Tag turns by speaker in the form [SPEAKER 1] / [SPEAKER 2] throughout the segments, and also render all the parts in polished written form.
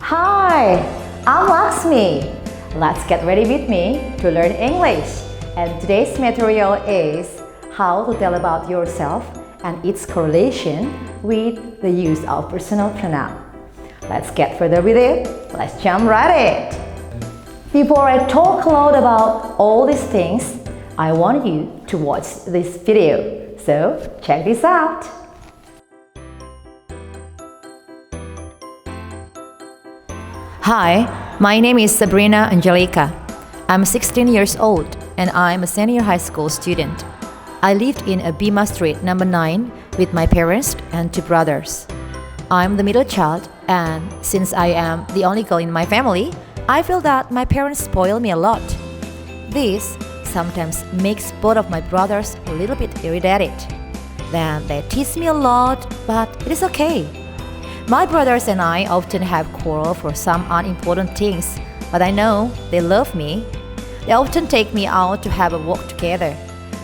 [SPEAKER 1] Hi, I'm Lakshmi. Let's get ready with me to learn English. And today's material is how to tell about yourself and its correlation with the use of personal pronoun. Let's get further with it. Let's jump right in. Before I talk a lot about all these things, I want you to watch this video. So check this out.
[SPEAKER 2] Hi, my name is Sabrina Angelica. I'm 16 years old and I'm a senior high school student. I lived in Bima Street number 9 with my parents and 2 brothers. I'm the middle child, and since I am the only girl in my family, I feel that my parents spoil me a lot. This sometimes makes both of my brothers a little bit irritated. Then they tease me a lot, but it is okay. My brothers and I often have quarrel for some unimportant things, but I know they love me. They often take me out to have a walk together.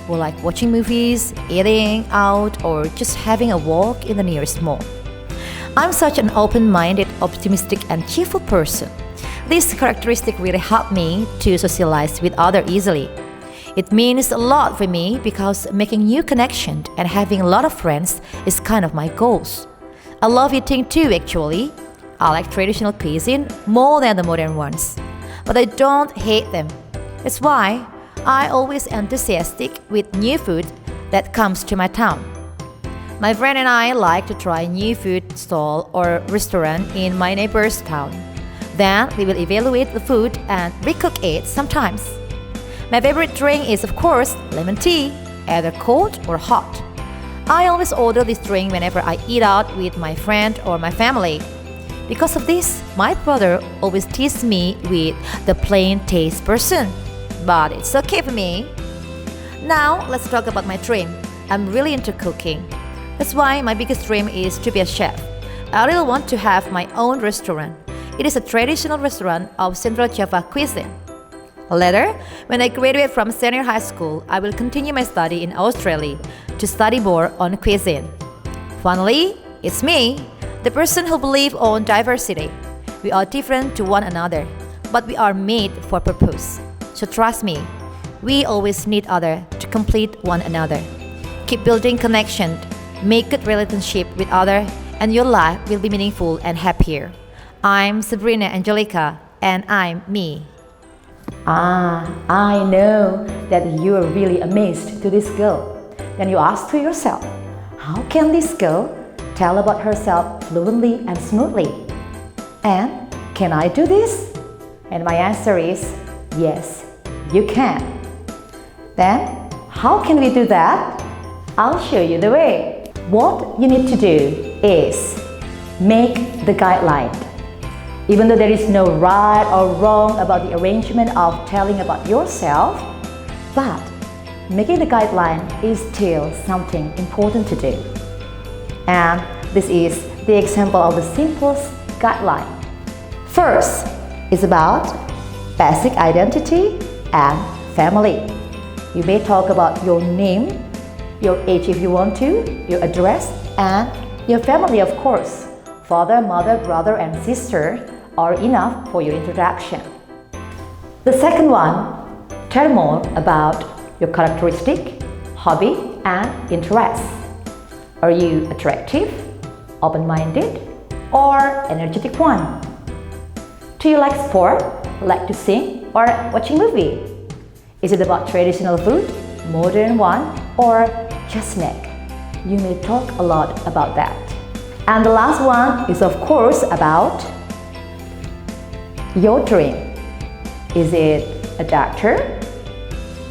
[SPEAKER 2] We like watching movies, eating out, or just having a walk in the nearest mall. I'm such an open-minded, optimistic, and cheerful person. This characteristic really helped me to socialize with others easily. It means a lot for me because making new connections and having a lot of friends is kind of my goals. I love eating too, actually. I like traditional cuisine more than the modern ones, but I don't hate them. That's why I always enthusiastic with new food that comes to my town. My friend and I like to try new food stall or restaurant in my neighbor's town. Then we will evaluate the food and recook it sometimes. My favorite drink is, of course, lemon tea, either cold or hot. I always order this drink whenever I eat out with my friend or my family. Because of this, my brother always teases me with the plain taste person. But it's okay for me. Now, let's talk about my dream. I'm really into cooking. That's why my biggest dream is to be a chef. I really want to have my own restaurant. It is a traditional restaurant of Central Java cuisine. Later, when I graduate from senior high school, I will continue my study in Australia to study more on cuisine. Finally, it's me, the person who believes on diversity. We are different to one another, but we are made for purpose. So trust me, we always need others to complete one another. Keep building connection, make good relationship with others, and your life will be meaningful and happier. I'm Sabrina Angelica, and I'm me.
[SPEAKER 1] I know that you are really amazed to this girl. Then you ask to yourself, how can this girl tell about herself fluently and smoothly? And can I do this? And my answer is, yes, you can. Then, how can we do that? I'll show you the way. What you need to do is make the guideline. Even though there is no right or wrong about the arrangement of telling about yourself, but making the guideline is still something important to do. And this is the example of the simplest guideline. First is about basic identity and family. You may talk about your name, your age if you want to, your address, and your family, of course. Father, mother, brother, and sister are enough for your introduction. The second one, tell more about your characteristic, hobby, and interests. Are you attractive, open-minded, or energetic one? Do you like sport, like to sing, or watching movie? Is it about traditional food, modern one, or just snack? You may talk a lot about that. And the last one is, of course, about your dream. Is it a doctor,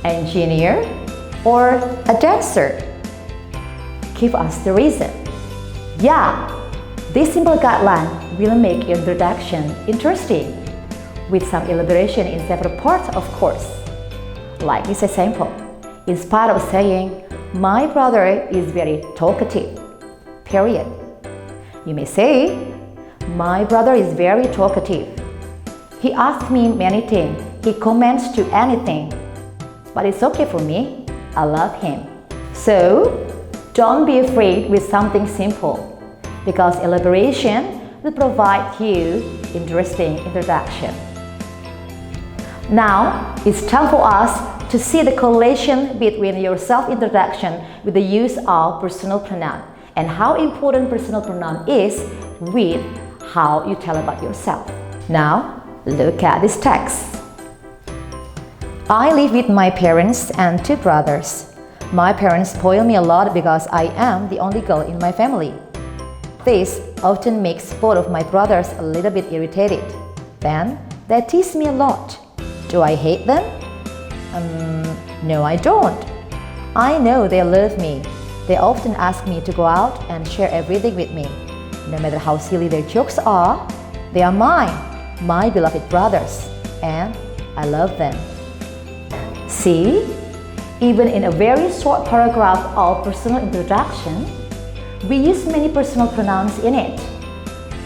[SPEAKER 1] engineer, or a dancer? Give us the reason. Yeah, this simple guideline will make your introduction interesting, with some elaboration in several parts, of course. Like this example, instead of saying, my brother is very talkative, period. You may say, my brother is very talkative. He asks me many things. He comments to anything. But it's okay for me. I love him. So, don't be afraid with something simple, because elaboration will provide you interesting introduction. Now, it's time for us to see the correlation between your self-introduction with the use of personal pronoun and how important personal pronoun is with how you tell about yourself. Now, look at this text. I live with my parents and 2 brothers. My parents spoil me a lot because I am the only girl in my family. This often makes both of my brothers a little bit irritated. Then, they tease me a lot. Do I hate them? No, I don't. I know they love me. They often ask me to go out and share everything with me. No matter how silly their jokes are, they are mine, my beloved brothers, and I love them. See? Even in a very short paragraph of personal introduction, we use many personal pronouns in it.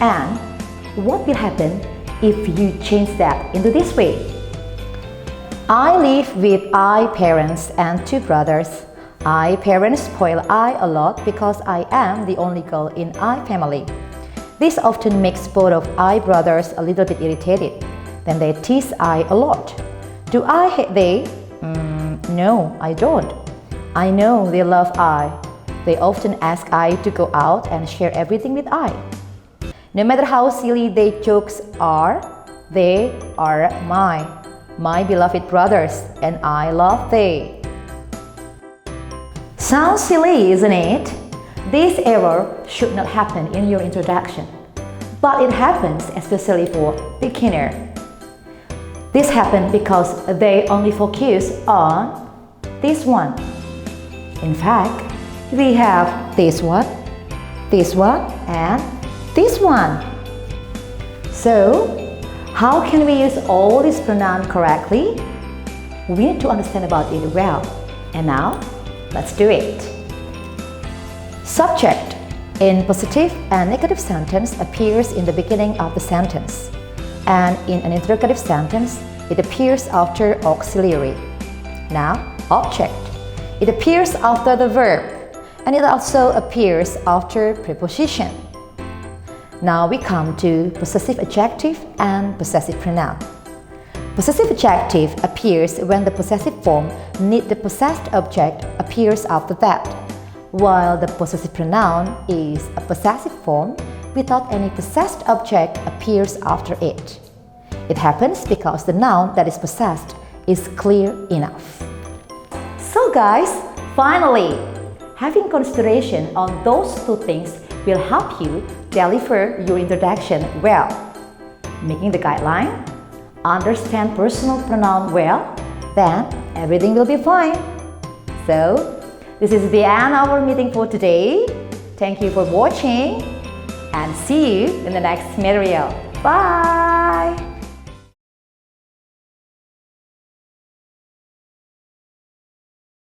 [SPEAKER 1] And what will happen if you change that into this way? I live with I parents and 2 brothers. I parents spoil I a lot because I am the only girl in I family. This often makes both of I brothers a little bit irritated. Then they tease I a lot. Do I hate they? No, I don't. I know they love I. They often ask I to go out and share everything with I. No matter how silly their jokes are, they are mine, my beloved brothers, and I love they. Sounds silly, isn't it? This error should not happen in your introduction, but it happens especially for beginner. This happens because they only focus on this one. In fact, we have this one, and this one. So, how can we use all these pronouns correctly? We need to understand about it well. And now, let's do it. Subject in positive and negative sentence appears in the beginning of the sentence. And in an interrogative sentence, it appears after auxiliary. Now, object. It appears after the verb, and it also appears after preposition. Now we come to possessive adjective and possessive pronoun. Possessive adjective appears when the possessive form need the possessed object appears after that, while the possessive pronoun is a possessive form without any possessed object appears after it. It happens because the noun that is possessed is clear enough. So guys, finally, having consideration on those 2 things will help you deliver your introduction well. Making the guideline, understand personal pronoun well, then everything will be fine. So, this is the end of our meeting for today. Thank you for watching and see you in the next material. Bye!